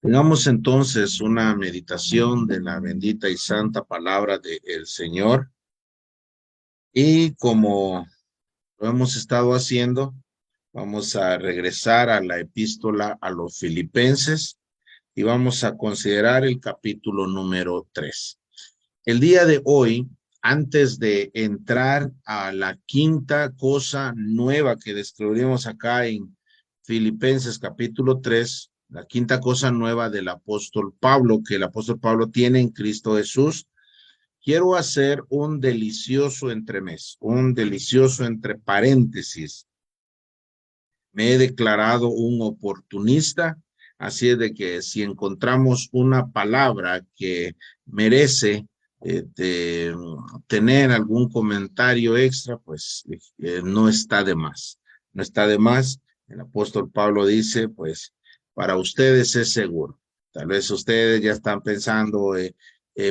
Tengamos entonces una meditación de la bendita y santa palabra del Señor. Y como lo hemos estado haciendo, vamos a regresar a la epístola a los Filipenses y vamos a considerar el capítulo número 3. El día de hoy, antes de entrar a la quinta cosa nueva que descubrimos acá en Filipenses capítulo 3, la quinta cosa nueva del apóstol Pablo, que el apóstol Pablo tiene en Cristo Jesús, quiero hacer un delicioso entremés, un delicioso entre paréntesis. Me he declarado un oportunista, así es de que si encontramos una palabra que merece de tener algún comentario extra, pues no está de más. No está de más. El apóstol Pablo dice, pues, para ustedes es seguro. Tal vez ustedes ya están pensando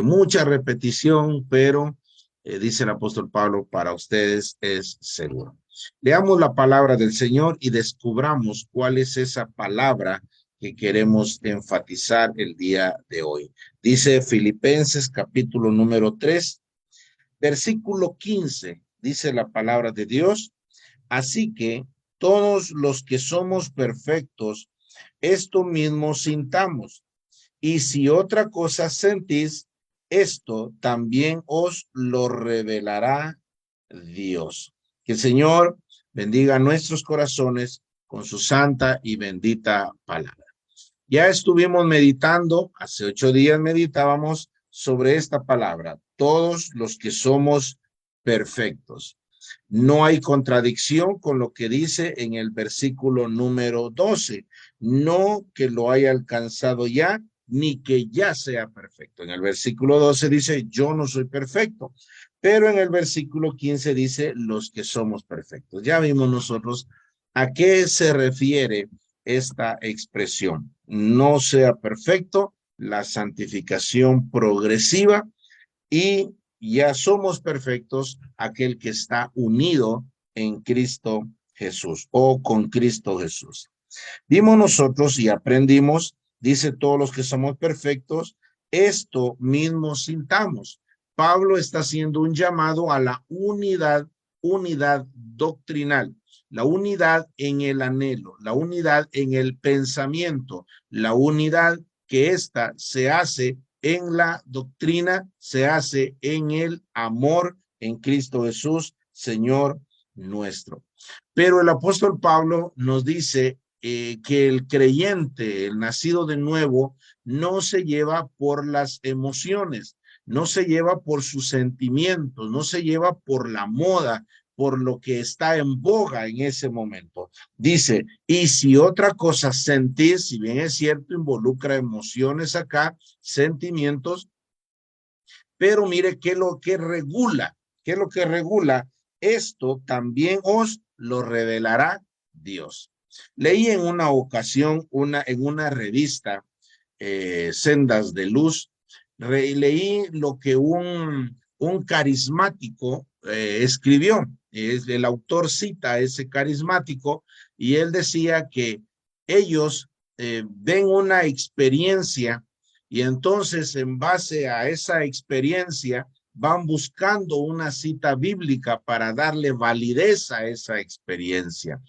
mucha repetición, pero dice el apóstol Pablo, para ustedes es seguro. Leamos la palabra del Señor y descubramos cuál es esa palabra que queremos enfatizar el día de hoy. Dice Filipenses capítulo número 3, versículo 15, dice la palabra de Dios. Así que todos los que somos perfectos, esto mismo sintamos. Y si otra cosa sentís, esto también os lo revelará Dios. Que el Señor bendiga nuestros corazones con su santa y bendita palabra. Ya estuvimos meditando, hace 8 días meditábamos sobre esta palabra, todos los que somos perfectos. No hay contradicción con lo que dice en el versículo número 12, no que lo haya alcanzado ya, ni que ya sea perfecto. En el versículo 12 dice, yo no soy perfecto, pero en el versículo 15 dice, los que somos perfectos. Ya vimos nosotros a qué se refiere esta expresión. No sea perfecto, la santificación progresiva, y ya somos perfectos aquel que está unido en Cristo Jesús o con Cristo Jesús. Vimos nosotros y aprendimos, dice todos los que somos perfectos, esto mismo sintamos. Pablo está haciendo un llamado a la unidad doctrinal, la unidad en el anhelo, la unidad en el pensamiento, la unidad que ésta se hace en la doctrina, se hace en el amor en Cristo Jesús, Señor nuestro. Pero el apóstol Pablo nos dice que el creyente, el nacido de nuevo, no se lleva por las emociones, no se lleva por sus sentimientos, no se lleva por la moda, por lo que está en boga en ese momento. Dice, y si otra cosa sentís, si bien es cierto, involucra emociones acá, sentimientos, pero mire qué es lo que regula, esto también os lo revelará Dios. Leí en una ocasión, en una revista, Sendas de Luz, leí lo que un carismático escribió. El autor cita a ese carismático y él decía que ellos ven una experiencia y entonces en base a esa experiencia van buscando una cita bíblica para darle validez a esa experiencia.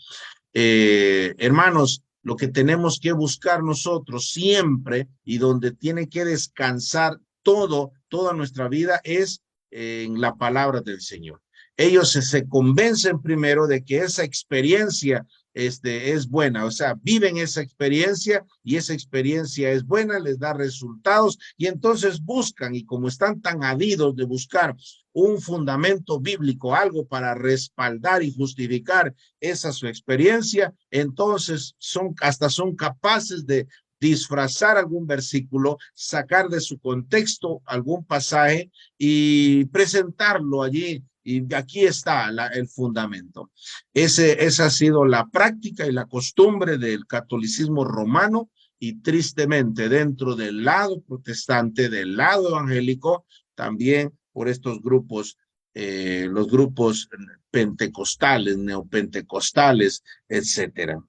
Hermanos, lo que tenemos que buscar nosotros siempre y donde tiene que descansar toda nuestra vida es en la palabra del Señor. Ellos se convencen primero de que esa experiencia es buena, o sea, viven esa experiencia y esa experiencia es buena, les da resultados y entonces buscan, y como están tan habidos de buscar un fundamento bíblico, algo para respaldar y justificar esa su experiencia, entonces hasta son capaces de disfrazar algún versículo, sacar de su contexto algún pasaje y presentarlo allí. Y aquí está el fundamento. Esa ha sido la práctica y la costumbre del catolicismo romano y tristemente dentro del lado protestante, del lado evangélico, también por estos grupos, los grupos pentecostales, neopentecostales, etcétera.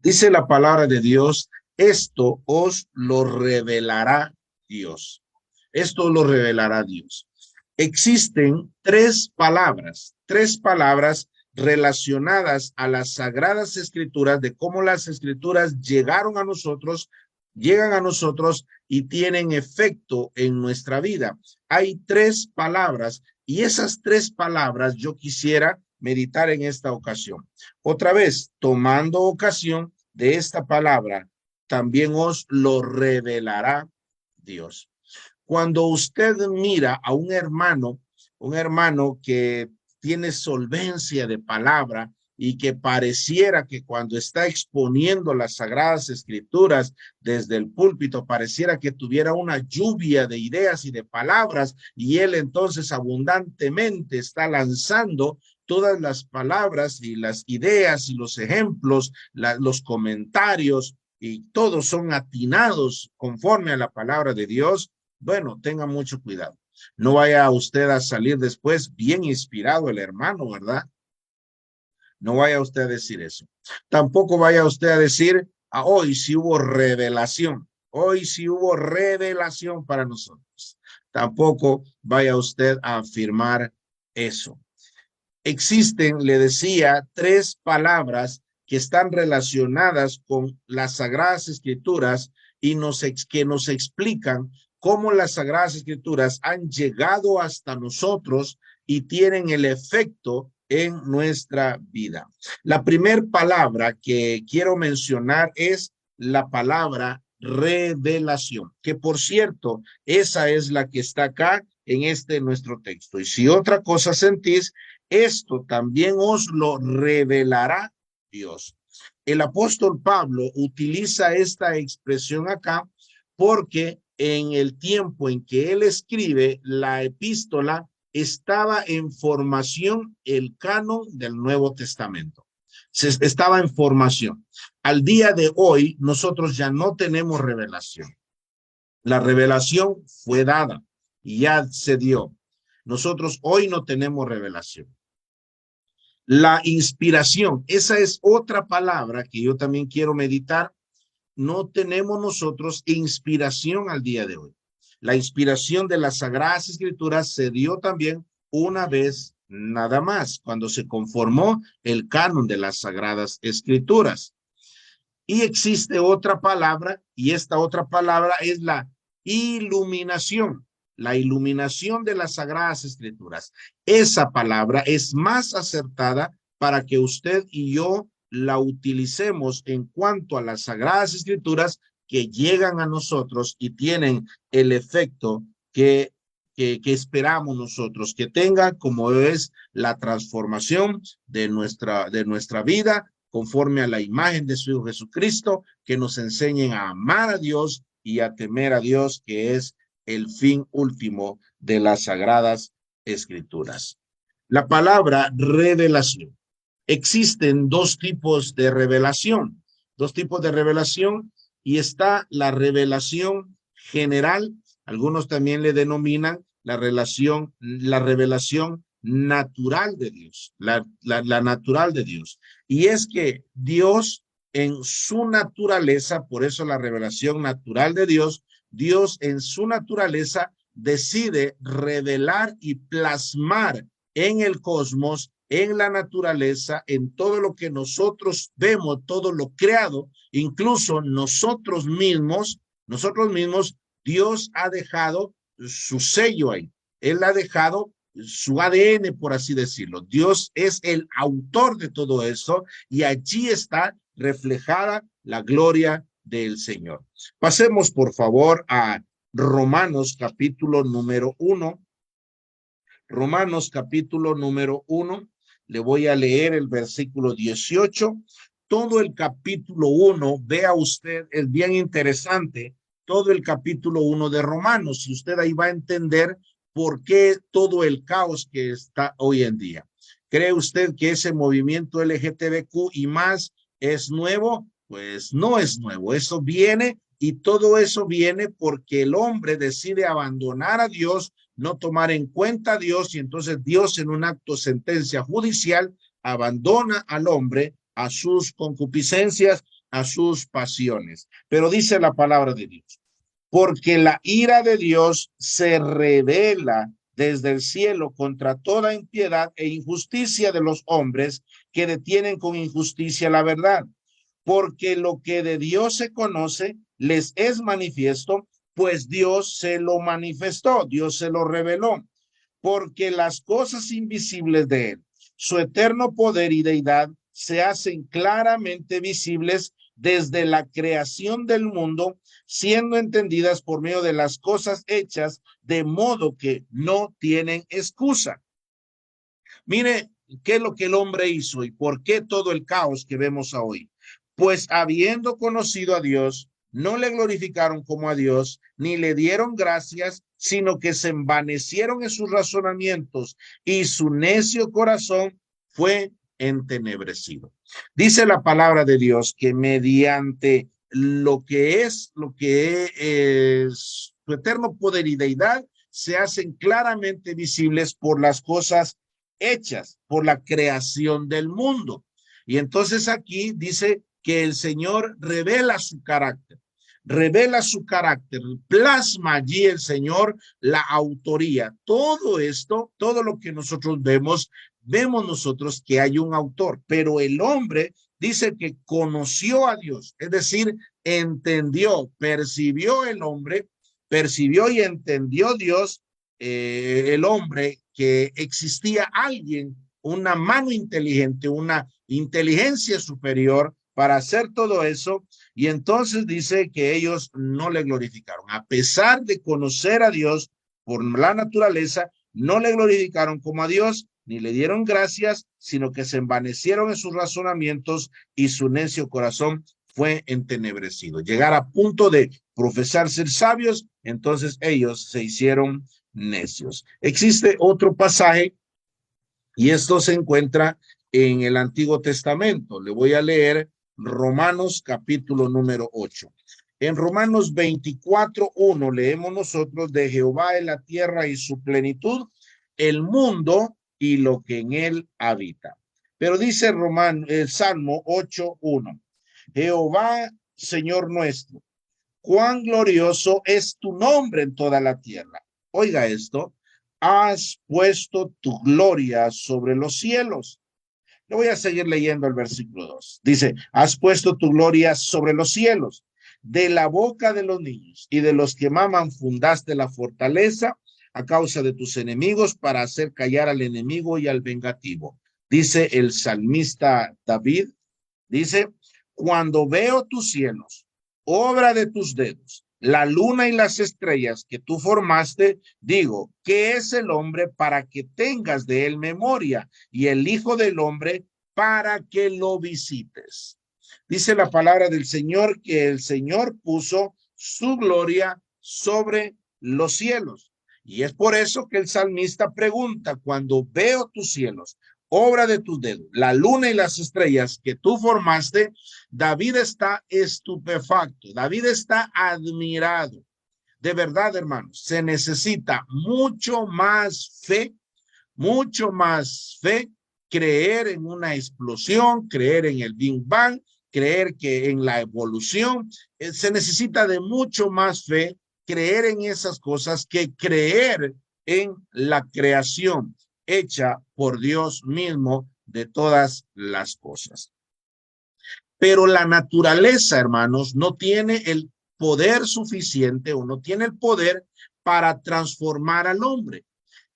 Dice la palabra de Dios, esto os lo revelará Dios. Esto lo revelará Dios. Existen tres palabras relacionadas a las Sagradas Escrituras, de cómo las Escrituras llegan a nosotros y tienen efecto en nuestra vida. Hay tres palabras y esas tres palabras yo quisiera meditar en esta ocasión. Otra vez, tomando ocasión de esta palabra, también os lo revelará Dios. Cuando usted mira a un hermano que tiene solvencia de palabra y que pareciera que cuando está exponiendo las Sagradas Escrituras desde el púlpito, pareciera que tuviera una lluvia de ideas y de palabras, y él entonces abundantemente está lanzando todas las palabras y las ideas y los ejemplos, los comentarios, y todos son atinados conforme a la palabra de Dios. Bueno, tenga mucho cuidado. No vaya usted a salir después bien inspirado el hermano, ¿verdad? No vaya usted a decir eso. Tampoco vaya usted a decir, hoy sí hubo revelación. Hoy sí hubo revelación para nosotros. Tampoco vaya usted a afirmar eso. Existen, le decía, tres palabras que están relacionadas con las Sagradas Escrituras y que nos explican cómo las Sagradas Escrituras han llegado hasta nosotros y tienen el efecto en nuestra vida. La primera palabra que quiero mencionar es la palabra revelación, que por cierto, esa es la que está acá en nuestro texto. Y si otra cosa sentís, esto también os lo revelará Dios. El apóstol Pablo utiliza esta expresión acá porque en el tiempo en que él escribe la epístola estaba en formación el canon del Nuevo Testamento. Estaba en formación. Al día de hoy nosotros ya no tenemos revelación. La revelación fue dada y ya se dio. Nosotros hoy no tenemos revelación. La inspiración, esa es otra palabra que yo también quiero meditar. No tenemos nosotros inspiración al día de hoy. La inspiración de las Sagradas Escrituras se dio también una vez nada más, cuando se conformó el canon de las Sagradas Escrituras. Y existe otra palabra, y esta otra palabra es la iluminación. La iluminación de las Sagradas Escrituras. Esa palabra es más acertada para que usted y yo la utilicemos en cuanto a las Sagradas Escrituras que llegan a nosotros y tienen el efecto que esperamos nosotros que tenga, como es la transformación de nuestra vida conforme a la imagen de su Hijo Jesucristo, que nos enseñen a amar a Dios y a temer a Dios, que es el fin último de las Sagradas Escrituras. La palabra revelación. Existen dos tipos de revelación, y está la revelación general, algunos también le denominan la revelación natural de Dios, la natural de Dios. Y es que Dios en su naturaleza, por eso la revelación natural de Dios, Dios en su naturaleza decide revelar y plasmar en el cosmos, en la naturaleza, en todo lo que nosotros vemos, todo lo creado, incluso nosotros mismos, Dios ha dejado su sello ahí. Él ha dejado su ADN, por así decirlo. Dios es el autor de todo eso y allí está reflejada la gloria del Señor. Pasemos, por favor, a Romanos capítulo número 1. Romanos capítulo número 1. Le voy a leer el versículo 18. Todo el capítulo 1, vea usted, es bien interesante, todo el capítulo 1 de Romanos, y usted ahí va a entender por qué todo el caos que está hoy en día. ¿Cree usted que ese movimiento LGTBQ y más es nuevo? Pues no es nuevo, eso viene, y todo eso viene porque el hombre decide abandonar a Dios, no tomar en cuenta a Dios, y entonces Dios en un acto sentencia judicial abandona al hombre a sus concupiscencias a sus pasiones. Pero dice la palabra de Dios, porque la ira de Dios se revela desde el cielo contra toda impiedad e injusticia de los hombres que detienen con injusticia la verdad. Porque lo que de Dios se conoce les es manifiesto, pues Dios se lo manifestó, Dios se lo reveló. Porque las cosas invisibles de él, su eterno poder y deidad, se hacen claramente visibles desde la creación del mundo, siendo entendidas por medio de las cosas hechas, de modo que no tienen excusa. Mire, ¿qué es lo que el hombre hizo y por qué todo el caos que vemos hoy? Pues habiendo conocido a Dios, no le glorificaron como a Dios, ni le dieron gracias, sino que se envanecieron en sus razonamientos y su necio corazón fue entenebrecido. Dice la palabra de Dios que mediante lo que es su eterno poder y deidad, se hacen claramente visibles por las cosas hechas, por la creación del mundo. Y entonces aquí dice que el Señor revela su carácter, plasma allí el Señor la autoría. Todo esto, todo lo que nosotros vemos nosotros que hay un autor, pero el hombre dice que conoció a Dios, es decir, entendió, percibió el hombre, percibió y entendió Dios, el hombre, que existía alguien, una mano inteligente, una inteligencia superior para hacer todo eso, y entonces dice que ellos no le glorificaron. A pesar de conocer a Dios por la naturaleza, no le glorificaron como a Dios, ni le dieron gracias, sino que se envanecieron en sus razonamientos y su necio corazón fue entenebrecido. Llegar a punto de profesar ser sabios, entonces ellos se hicieron necios. Existe otro pasaje y esto se encuentra en el Antiguo Testamento. Le voy a leer Romanos capítulo número 8. En Romanos 24:1 leemos nosotros: de Jehová es la tierra y su plenitud, el mundo y lo que en él habita. Pero dice el Salmo 8:1: Jehová, Señor nuestro, cuán glorioso es tu nombre en toda la tierra. Oiga esto: has puesto tu gloria sobre los cielos. Le voy a seguir leyendo el versículo 2. Dice: has puesto tu gloria sobre los cielos. De la boca de los niños y de los que maman fundaste la fortaleza a causa de tus enemigos, para hacer callar al enemigo y al vengativo. Dice el salmista David, dice: cuando veo tus cielos, obra de tus dedos, la luna y las estrellas que tú formaste, digo, ¿qué es el hombre para que tengas de él memoria? Y el hijo del hombre para que lo visites. Dice la palabra del Señor que el Señor puso su gloria sobre los cielos. Y es por eso que el salmista pregunta: cuando veo tus cielos, obra de tus dedos, la luna y las estrellas que tú formaste, David está estupefacto, David está admirado. De verdad, hermanos, se necesita mucho más fe, creer en una explosión, creer en el Big Bang, creer que en la evolución. Se necesita de mucho más fe, creer en esas cosas, que creer en la creación hecha por Dios mismo de todas las cosas. Pero la naturaleza, hermanos, no tiene el poder suficiente, o no tiene el poder para transformar al hombre.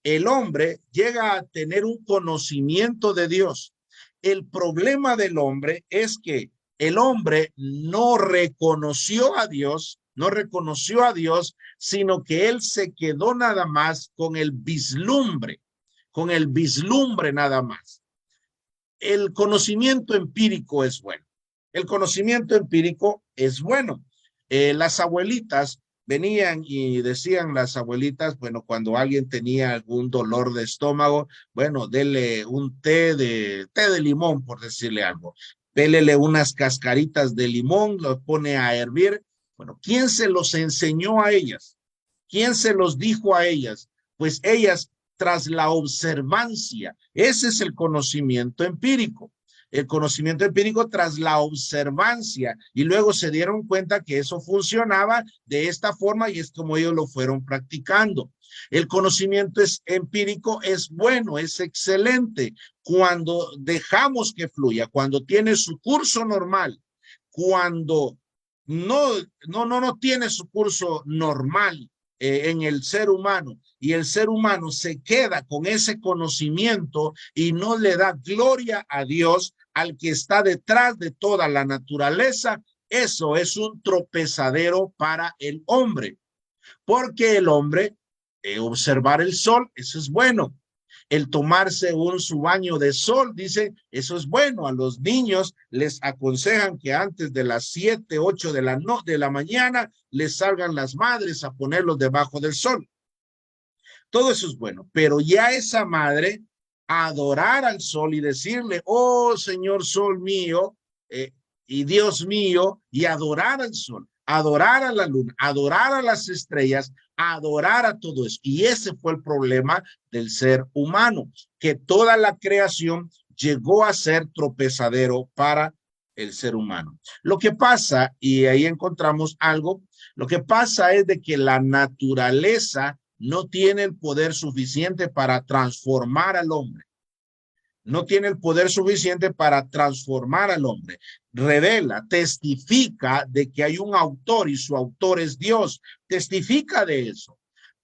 El hombre llega a tener un conocimiento de Dios. El problema del hombre es que el hombre no reconoció a Dios, sino que él se quedó nada más con el vislumbre nada más. El conocimiento empírico es bueno. Las abuelitas venían y decían, las abuelitas, bueno, cuando alguien tenía algún dolor de estómago, bueno, dele un té de limón, por decirle algo. Pélele unas cascaritas de limón, lo pone a hervir. Bueno, ¿quién se los enseñó a ellas? ¿Quién se los dijo a ellas? Pues ellas, tras la observancia. Ese es el conocimiento empírico. el conocimiento empírico tras la observancia, y luego se dieron cuenta que eso funcionaba de esta forma y es como ellos lo fueron practicando. El conocimiento empírico es bueno, es excelente cuando dejamos que fluya, cuando tiene su curso normal, cuando no tiene su curso normal en el ser humano, y el ser humano se queda con ese conocimiento y no le da gloria a Dios, al que está detrás de toda la naturaleza. Eso es un tropezadero para el hombre, porque el hombre, observar el sol, eso es bueno. El tomarse su baño de sol, dice, eso es bueno. A los niños les aconsejan que antes de las 7, 8 de la mañana les salgan las madres a ponerlos debajo del sol. Todo eso es bueno, pero ya esa madre adorar al sol y decirle, oh Señor sol mío, y Dios mío, y adorar al sol, adorar a la luna, adorar a las estrellas, adorar a todo eso. Y ese fue el problema del ser humano, que toda la creación llegó a ser tropezadero para el ser humano. Lo que pasa, y ahí encontramos algo, lo que pasa es de que la naturaleza no tiene el poder suficiente para transformar al hombre. No tiene el poder suficiente para transformar al hombre. Revela, testifica de que hay un autor y su autor es Dios. Testifica de eso,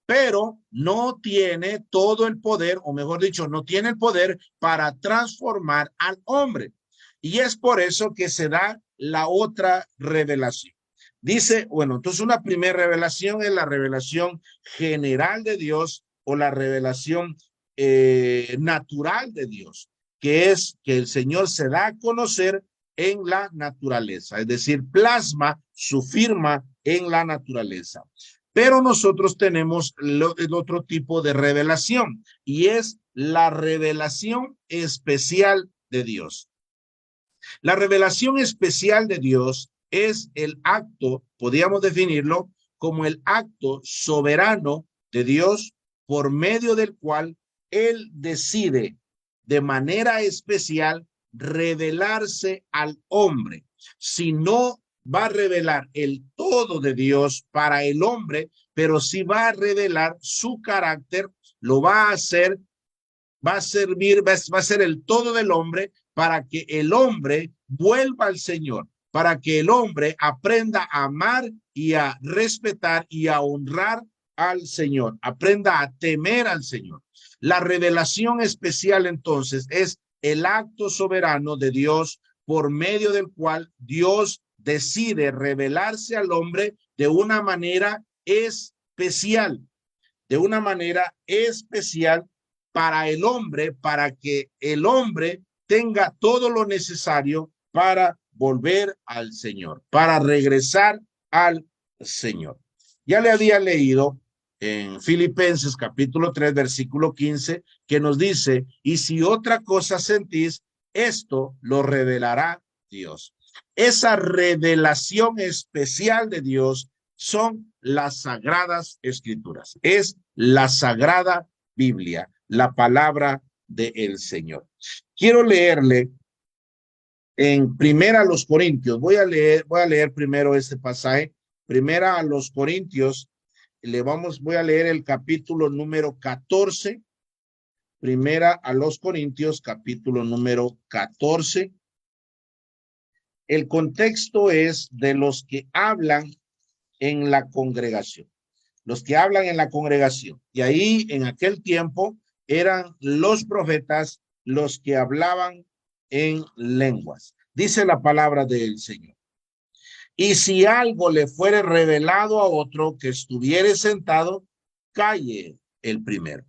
pero no tiene todo el poder, o mejor dicho, no tiene el poder para transformar al hombre. Y es por eso que se da la otra revelación. Dice, bueno, entonces una primera revelación es la revelación general de Dios o la revelación natural de Dios, que es que el Señor se da a conocer en la naturaleza, es decir, plasma su firma en la naturaleza. Pero nosotros tenemos el otro tipo de revelación, y es la revelación especial de Dios. La revelación especial de Dios es el acto, podríamos definirlo como el acto soberano de Dios por medio del cual Él decide de manera especial revelarse al hombre. Si no va a revelar el todo de Dios para el hombre, pero sí va a revelar su carácter, lo va a hacer, va a servir, va a ser el todo del hombre para que el hombre vuelva al Señor, para que el hombre aprenda a amar y a respetar y a honrar al Señor, aprenda a temer al Señor. La revelación especial entonces es el acto soberano de Dios por medio del cual Dios decide revelarse al hombre de una manera especial, para el hombre, para que el hombre tenga todo lo necesario para volver al Señor, para regresar al Señor. Ya le había leído en Filipenses capítulo 3, versículo 15, que nos dice, y si otra cosa sentís, esto lo revelará Dios. Esa revelación especial de Dios son las sagradas escrituras, es la sagrada Biblia, la palabra del Señor. Quiero leerle en Primera a los Corintios. Voy a leer primero este pasaje. Primera a los Corintios. Voy a leer el capítulo número 14. Primera a los Corintios, capítulo número 14. El contexto es de los que hablan en la congregación. Los que hablan en la congregación. Y ahí en aquel tiempo eran los profetas los que hablaban en lenguas. Dice la palabra del Señor. Y si algo le fuere revelado a otro que estuviere sentado, calle el primero.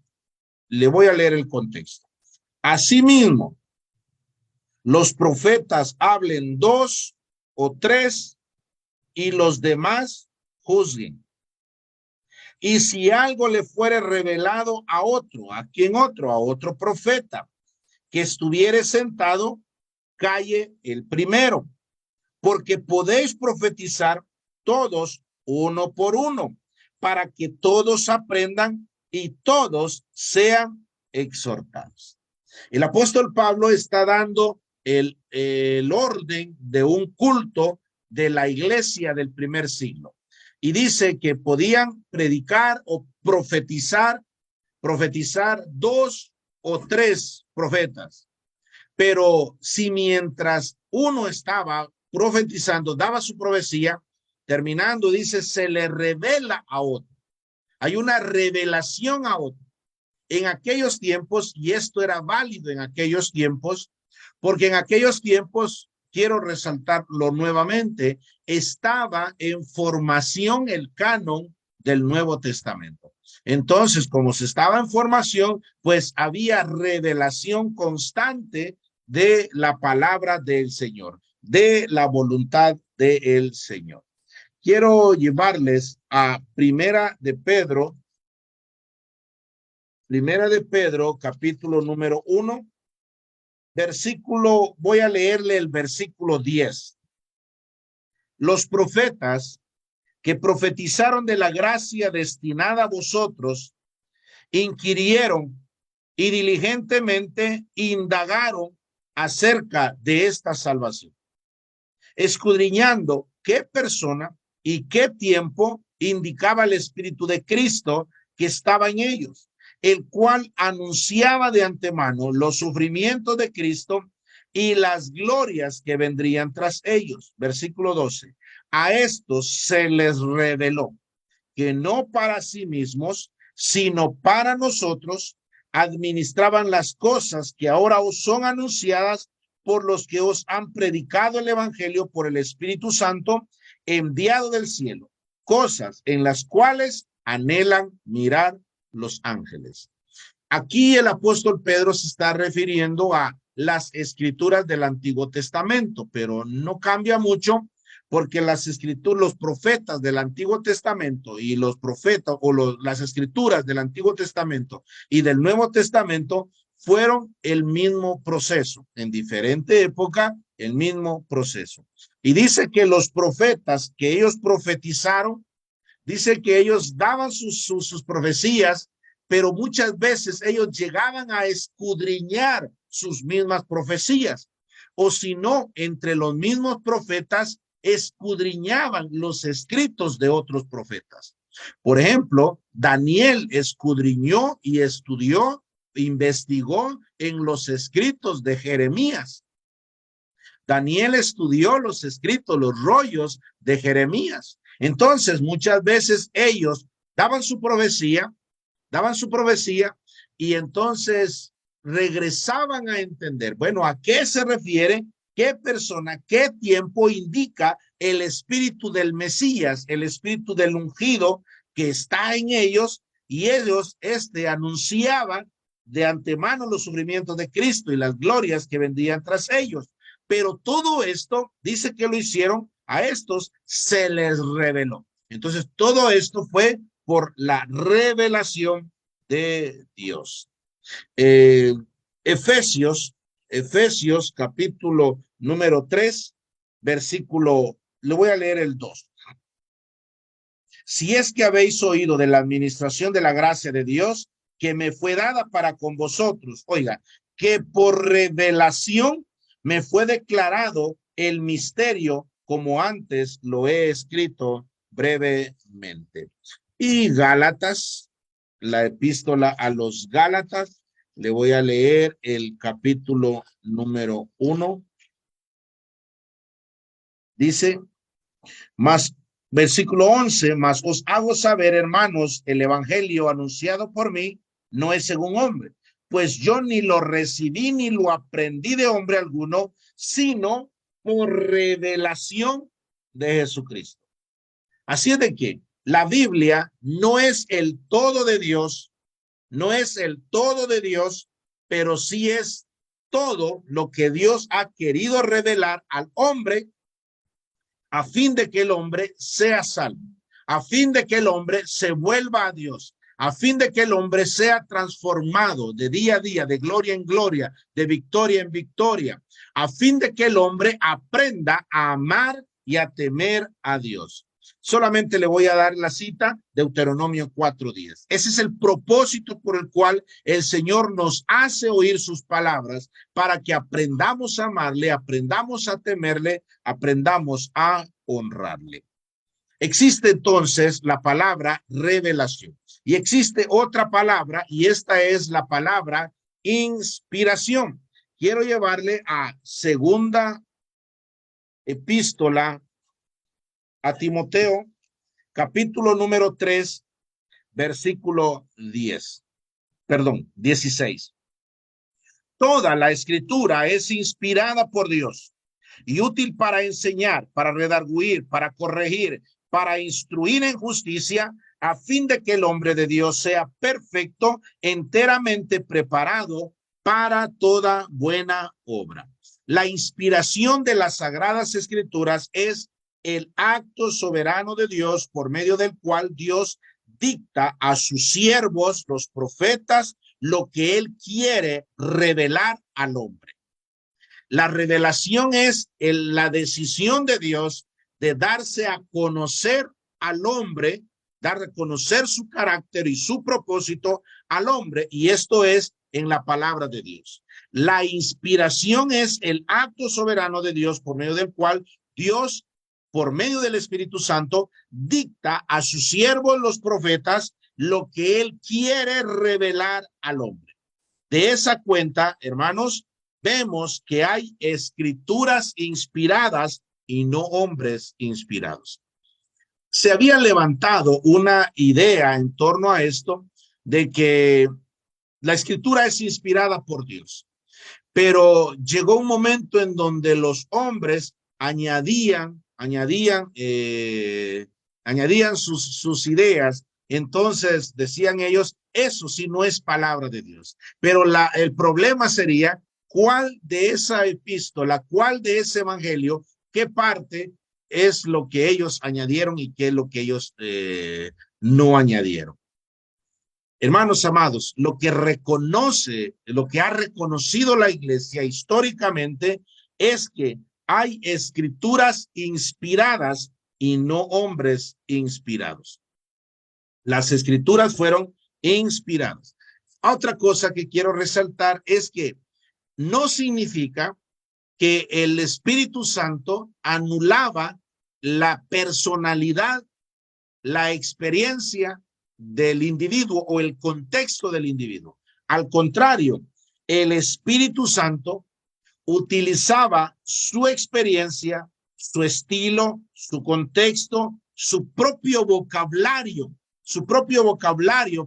Le voy a leer el contexto. Asimismo, los profetas hablen 2 o 3 y los demás juzguen. Y si algo le fuere revelado a otro, ¿a quién otro? A otro profeta que estuviere sentado, calle el primero, porque podéis profetizar todos uno por uno, para que todos aprendan y todos sean exhortados. El apóstol Pablo está dando el orden de un culto de la iglesia del primer siglo. Y dice que podían predicar o profetizar dos o tres profetas. Pero si mientras uno estaba profetizando, daba su profecía, terminando, dice, se le revela a otro. Hay una revelación a otro. En aquellos tiempos, y esto era válido en aquellos tiempos, porque en aquellos tiempos, quiero resaltarlo nuevamente, estaba en formación el canon del Nuevo Testamento. Entonces, como se estaba en formación, pues había revelación constante de la palabra del Señor, de la voluntad del Señor. Quiero llevarles a Primera de Pedro, capítulo número 1, versículo, voy a leerle el versículo 10. Los profetas que profetizaron de la gracia destinada a vosotros, inquirieron y diligentemente indagaron acerca de esta salvación, escudriñando qué persona y qué tiempo indicaba el Espíritu de Cristo que estaba en ellos, el cual anunciaba de antemano los sufrimientos de Cristo y las glorias que vendrían tras ellos. Versículo 12. A estos se les reveló que no para sí mismos, sino para nosotros, administraban las cosas que ahora os son anunciadas por los que os han predicado el evangelio por el Espíritu Santo enviado del cielo, cosas en las cuales anhelan mirar los ángeles. Aquí el apóstol Pedro se está refiriendo a las escrituras del Antiguo Testamento, pero no cambia mucho porque las escrituras, los profetas del Antiguo Testamento y los profetas o las escrituras del Antiguo Testamento y del Nuevo Testamento fueron el mismo proceso, en diferente época, el mismo proceso. Y dice que los profetas que ellos profetizaron, dice que ellos daban sus profecías, pero muchas veces ellos llegaban a escudriñar sus mismas profecías, o si no, entre los mismos profetas escudriñaban los escritos de otros profetas. Por ejemplo, Daniel escudriñó y estudió, investigó en los escritos de Jeremías. Daniel estudió los escritos, los rollos de Jeremías. Entonces, muchas veces ellos daban su profecía y entonces regresaban a entender, bueno, ¿a qué se refiere? ¿Qué persona, qué tiempo indica el espíritu del Mesías, el espíritu del ungido que está en ellos? Y ellos anunciaban de antemano los sufrimientos de Cristo y las glorias que vendrían tras ellos. Pero todo esto, dice que lo hicieron, a estos se les reveló. Entonces, todo esto fue por la revelación de Dios. Efesios capítulo número 3, versículo, le voy a leer el 2. Si es que habéis oído de la administración de la gracia de Dios que me fue dada para con vosotros, oiga, que por revelación me fue declarado el misterio como antes lo he escrito brevemente. Y Gálatas, la epístola a los Gálatas, le voy a leer el capítulo número 1. Dice, más versículo 11, más os hago saber, hermanos, el evangelio anunciado por mí no es según hombre, pues yo ni lo recibí ni lo aprendí de hombre alguno, sino por revelación de Jesucristo. Así es de que la Biblia no es el todo de Dios, pero sí es todo lo que Dios ha querido revelar al hombre a fin de que el hombre sea salvo, a fin de que el hombre se vuelva a Dios, a fin de que el hombre sea transformado de día a día, de gloria en gloria, de victoria en victoria, a fin de que el hombre aprenda a amar y a temer a Dios. Solamente le voy a dar la cita, Deuteronomio 4:10. Ese es el propósito por el cual el Señor nos hace oír sus palabras, para que aprendamos a amarle, aprendamos a temerle, aprendamos a honrarle. Existe entonces la palabra revelación y existe otra palabra, y esta es la palabra inspiración. Quiero llevarle a segunda epístola a Timoteo, capítulo número 3, versículo 16. Toda la escritura es inspirada por Dios y útil para enseñar, para redarguir, para corregir, para instruir en justicia, a fin de que el hombre de Dios sea perfecto, enteramente preparado para toda buena obra. La inspiración de las Sagradas Escrituras es el acto soberano de Dios, por medio del cual Dios dicta a sus siervos, los profetas, lo que él quiere revelar al hombre. La revelación es la decisión de Dios de darse a conocer al hombre, dar a conocer su carácter y su propósito al hombre, y esto es en la palabra de Dios. La inspiración es el acto soberano de Dios, por medio del cual Dios, por medio del Espíritu Santo, dicta a sus siervos los profetas lo que él quiere revelar al hombre. De esa cuenta, hermanos, vemos que hay escrituras inspiradas y no hombres inspirados. Se había levantado una idea en torno a esto, de que la escritura es inspirada por Dios, pero llegó un momento en donde los hombres añadían sus ideas. Entonces decían ellos, eso sí no es palabra de Dios. Pero el problema sería, ¿cuál de esa epístola, cuál de ese evangelio, qué parte es lo que ellos añadieron y qué es lo que ellos no añadieron? Hermanos amados, lo que ha reconocido la iglesia históricamente es que hay escrituras inspiradas y no hombres inspirados. Las escrituras fueron inspiradas. Otra cosa que quiero resaltar es que no significa que el Espíritu Santo anulaba la personalidad, la experiencia del individuo o el contexto del individuo. Al contrario, el Espíritu Santo utilizaba su experiencia, su estilo, su contexto, su propio vocabulario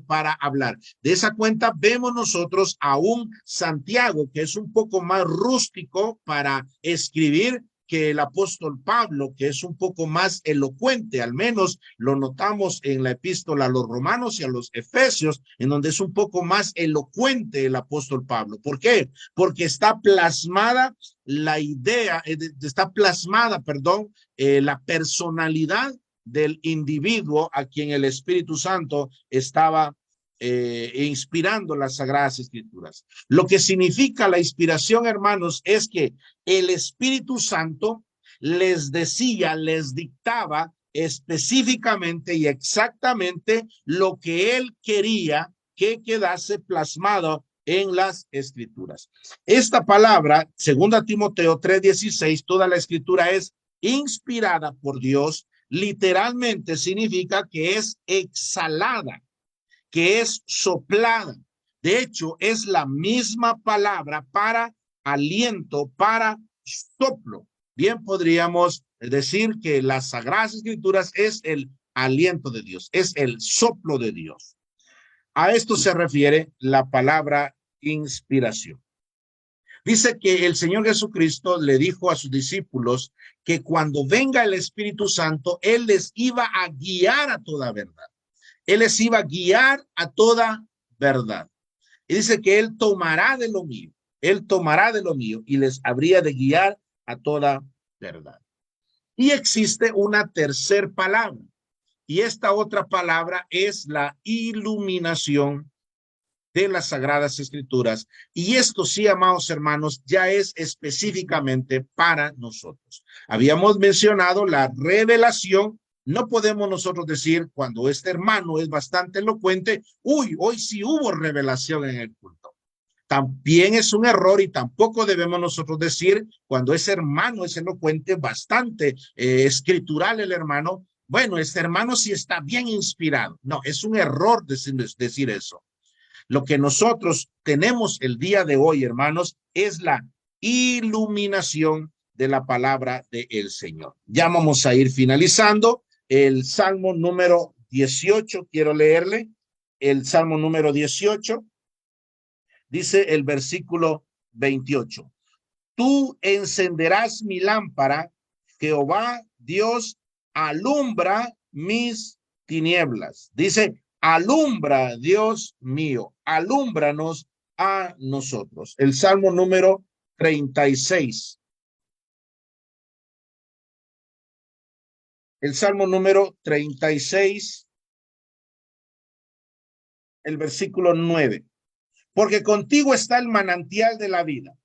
para hablar. De esa cuenta vemos nosotros a un Santiago que es un poco más rústico para escribir que el apóstol Pablo, que es un poco más elocuente. Al menos lo notamos en la epístola a los Romanos y a los Efesios, en donde es un poco más elocuente el apóstol Pablo. ¿Por qué? Porque está plasmada la idea, la personalidad del individuo a quien el Espíritu Santo estaba inspirando las Sagradas Escrituras. Lo que significa la inspiración, hermanos, es que el Espíritu Santo les decía, les dictaba específicamente y exactamente lo que él quería que quedase plasmado en las Escrituras. Esta palabra, 2 Timoteo 3:16, toda la Escritura es inspirada por Dios. Literalmente significa que es exhalada, que es soplada. De hecho, es la misma palabra para aliento, para soplo. Bien, podríamos decir que las Sagradas Escrituras es el aliento de Dios, es el soplo de Dios. A esto se refiere la palabra inspiración. Dice que el Señor Jesucristo le dijo a sus discípulos que cuando venga el Espíritu Santo, Él les iba a guiar a toda verdad. Él les iba a guiar a toda verdad. Y dice que Él tomará de lo mío y les habría de guiar a toda verdad. Y existe una tercer palabra, y esta otra palabra es la iluminación de las Sagradas Escrituras. Y esto sí, amados hermanos, ya es específicamente para nosotros. Habíamos mencionado la revelación, No podemos nosotros decir cuando este hermano es bastante elocuente, uy, hoy sí hubo revelación en el culto. También es un error y tampoco debemos nosotros decir cuando ese hermano es elocuente, bastante escritural el hermano, bueno, este hermano sí está bien inspirado. No, es un error decir eso. Lo que nosotros tenemos el día de hoy, hermanos, es la iluminación de la palabra del Señor. Ya vamos a ir finalizando. El Salmo número 18, quiero leerle. El Salmo número 18. Dice el versículo 28. Tú encenderás mi lámpara, Jehová Dios alumbra mis tinieblas. Dice, alumbra Dios mío, alúmbranos a nosotros. El Salmo número 36. El Salmo número 36, el versículo 9. Porque contigo está el manantial de la vida.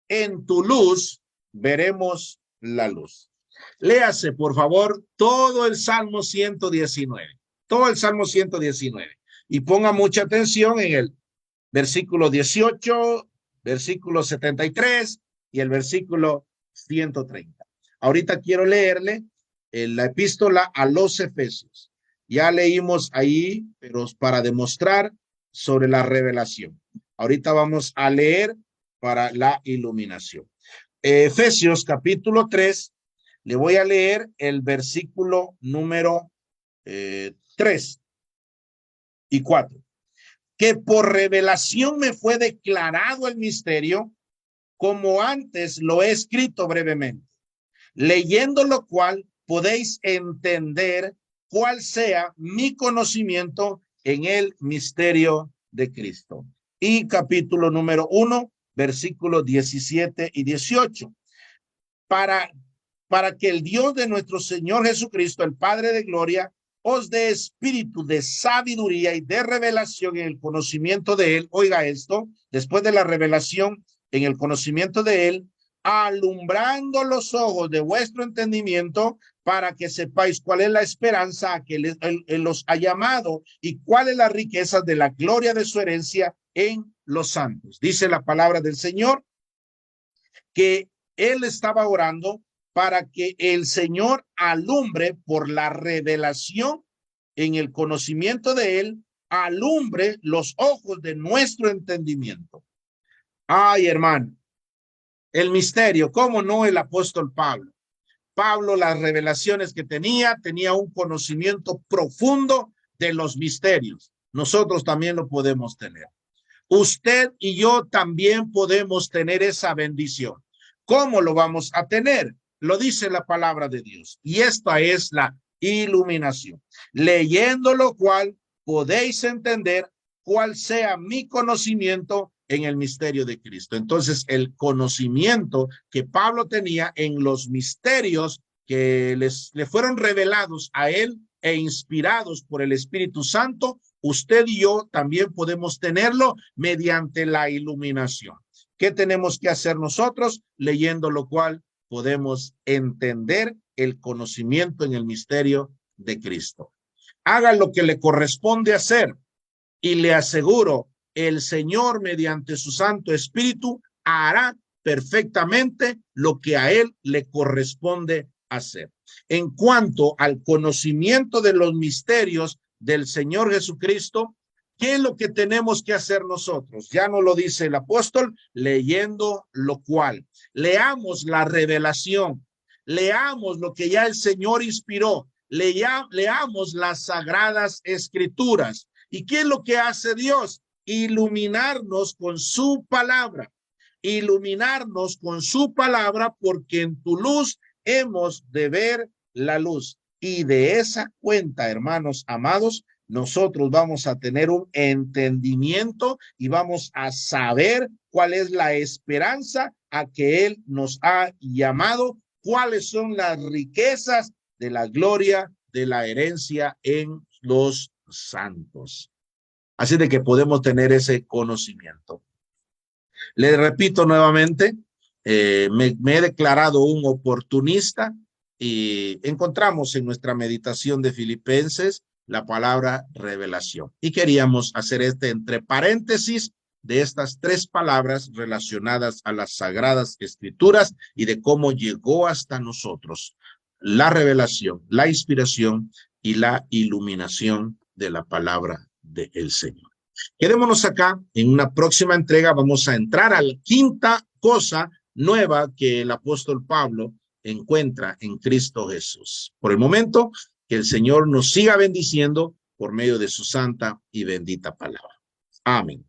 En tu luz veremos la luz. Léase, por favor, todo el Salmo 119. Todo el Salmo 119. Y ponga mucha atención en el versículo 18, versículo 73 y el versículo 130. Ahorita quiero leerle la epístola a los Efesios. Ya leímos ahí, pero para demostrar sobre la revelación. Ahorita vamos a leer para la iluminación. Efesios capítulo 3, le voy a leer el versículo número 3 y 4. Que por revelación me fue declarado el misterio, como antes lo he escrito brevemente, leyendo lo cual podéis entender cuál sea mi conocimiento en el misterio de Cristo. Y capítulo número 1, versículos 17 y 18. Para que el Dios de nuestro Señor Jesucristo, el Padre de gloria, os dé espíritu de sabiduría y de revelación en el conocimiento de él. Oiga esto, después de la revelación en el conocimiento de él, alumbrando los ojos de vuestro entendimiento para que sepáis cuál es la esperanza a que él los ha llamado y cuál es la riqueza de la gloria de su herencia en los santos. Dice la palabra del Señor que él estaba orando para que el Señor alumbre por la revelación en el conocimiento de él, alumbre los ojos de nuestro entendimiento. Ay, hermano, el misterio, ¿cómo no el apóstol Pablo? Pablo, las revelaciones que tenía un conocimiento profundo de los misterios. Nosotros también lo podemos tener. Usted y yo también podemos tener esa bendición. ¿Cómo lo vamos a tener? Lo dice la palabra de Dios. Y esta es la iluminación. Leyendo lo cual podéis entender cuál sea mi conocimiento en el misterio de Cristo. Entonces, el conocimiento que Pablo tenía en los misterios que le fueron revelados a él e inspirados por el Espíritu Santo, usted y yo también podemos tenerlo mediante la iluminación. ¿Qué tenemos que hacer nosotros? Leyendo lo cual podemos entender el conocimiento en el misterio de Cristo. Haga lo que le corresponde hacer y le aseguro, el Señor mediante su Santo Espíritu hará perfectamente lo que a él le corresponde hacer. En cuanto al conocimiento de los misterios del Señor Jesucristo, ¿qué es lo que tenemos que hacer nosotros? Ya nos lo dice el apóstol, leyendo lo cual. Leamos la revelación, leamos lo que ya el Señor inspiró, leamos las sagradas escrituras. ¿Y qué es lo que hace Dios? Iluminarnos con su palabra, iluminarnos con su palabra, porque en tu luz hemos de ver la luz. Y de esa cuenta, hermanos amados, nosotros vamos a tener un entendimiento y vamos a saber cuál es la esperanza a que Él nos ha llamado, cuáles son las riquezas de la gloria de la herencia en los santos. Así de que podemos tener ese conocimiento. Le repito nuevamente, me he declarado un oportunista y encontramos en nuestra meditación de Filipenses la palabra revelación. Y queríamos hacer entre paréntesis de estas 3 palabras relacionadas a las Sagradas Escrituras y de cómo llegó hasta nosotros la revelación, la inspiración y la iluminación de la palabra del Señor. Quedémonos acá. En una próxima entrega vamos a entrar a la 5ª cosa nueva que el apóstol Pablo encuentra en Cristo Jesús. Por el momento, que el Señor nos siga bendiciendo por medio de su santa y bendita palabra. Amén.